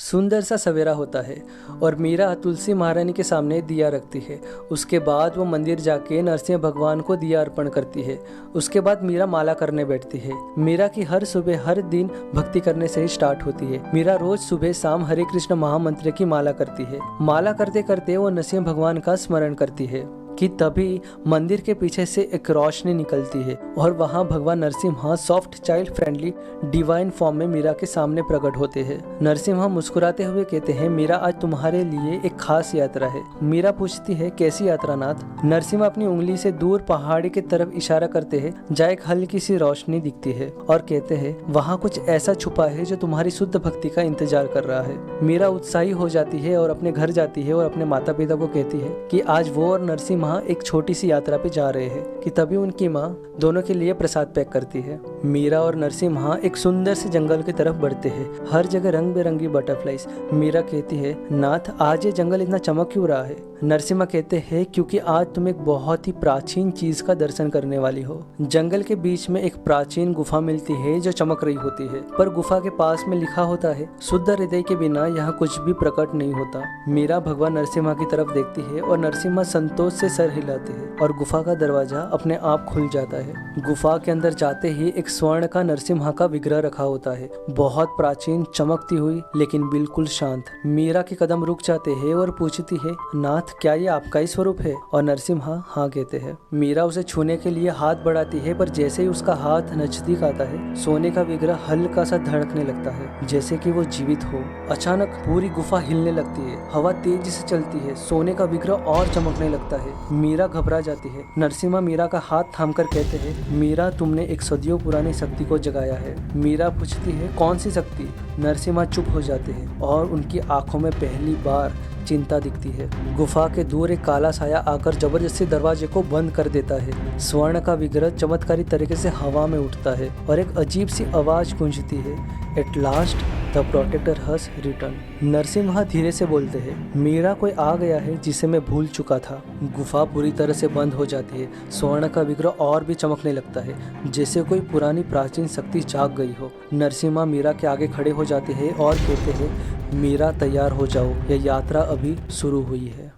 सुंदर सा सवेरा होता है और मीरा तुलसी महारानी के सामने दिया रखती है। उसके बाद वो मंदिर जाके नरसिंह भगवान को दिया अर्पण करती है। उसके बाद मीरा माला करने बैठती है। मीरा की हर सुबह हर दिन भक्ति करने से ही स्टार्ट होती है। मीरा रोज सुबह शाम हरे कृष्ण महामंत्र की माला करती है। माला करते करते वो नरसिंह भगवान का स्मरण करती है कि तभी मंदिर के पीछे से एक रोशनी निकलती है और वहाँ भगवान Narasimha soft child friendly divine form में मीरा के सामने प्रकट होते हैं। नरसिम्हा मुस्कुराते हुए कहते हैं, मीरा आज तुम्हारे लिए एक खास यात्रा है। मीरा पूछती है, कैसी यात्रा नाथ? नरसिम्हा अपनी उंगली से दूर पहाड़ी की तरफ इशारा करते हैं जहाँ एक हल्की सी रोशनी दिखती है और कहते हैं, वहाँ कुछ ऐसा छुपा है जो तुम्हारी शुद्ध भक्ति का इंतजार कर रहा है। मीरा उत्साही हो जाती है और अपने घर जाती है और अपने माता पिता को कहती है कि आज वो और नरसिम्हा एक छोटी सी यात्रा पे जा रहे हैं कि तभी उनकी माँ दोनों के लिए प्रसाद पैक करती है। मीरा और नरसिम्हा एक सुंदर से जंगल की तरफ बढ़ते हैं। हर जगह रंग बिरंगी बटरफ्लाइज। मीरा कहती है, नाथ आज ये जंगल इतना चमक क्यों रहा है? नरसिम्हा कहते हैं, क्योंकि आज तुम एक बहुत ही प्राचीन चीज का दर्शन करने वाली हो। जंगल के बीच में एक प्राचीन गुफा मिलती है जो चमक रही होती है, पर गुफा के पास में लिखा होता है, शुद्ध हृदय के बिना यहाँ कुछ भी प्रकट नहीं होता। मीरा भगवान नरसिम्हा की तरफ देखती है और नरसिम्हा संतोष से सर हिलाते हैं और गुफा का दरवाजा अपने आप खुल जाता है। गुफा के अंदर जाते ही एक स्वर्ण का नरसिम्हा का विग्रह रखा होता है, बहुत प्राचीन, चमकती हुई लेकिन बिल्कुल शांत। मीरा के कदम रुक जाते हैं और पूछती है, नाथ क्या ये आपका ही स्वरूप है? और नरसिम्हा हाँ कहते हैं। मीरा उसे छूने के लिए हाथ बढ़ाती है, पर जैसे ही उसका हाथ नजदीक आता है सोने का विग्रह हल्का सा धड़कने लगता है, जैसे कि वो जीवित हो। अचानक पूरी गुफा हिलने लगती है, हवा तेजी से चलती है, सोने का विग्रह और चमकने लगता है। मीरा घबरा जाती है। नरसिम्हा मीरा का हाथ थामकर कहते हैं, मीरा तुमने एक सदियों पुरानी शक्ति को जगाया है। मीरा पूछती है, कौन सी शक्ति? नरसिम्हा चुप हो जाते हैं और उनकी आंखों में पहली बार चिंता दिखती है। गुफा के दूर एक काला साया आकर जबरदस्ती दरवाजे को बंद कर देता है। स्वर्ण का विग्रह चमत्कारी तरीके से हवा में उठता है और एक अजीब सी आवाज गूंजती है, at last the protector has return. Narasimha धीरे से बोलते हैं, मीरा कोई आ गया है जिसे मैं भूल चुका था। गुफा पूरी तरह से बंद हो जाती है। स्वर्ण का विग्रह और भी चमकने लगता है, जैसे कोई पुरानी प्राचीन शक्ति जाग गई हो। नरसिम्हा मीरा के आगे खड़े हो जाते हैं और कहते हैं, मीरा तैयार हो जाओ, यह यात्रा अभी शुरू हुई है।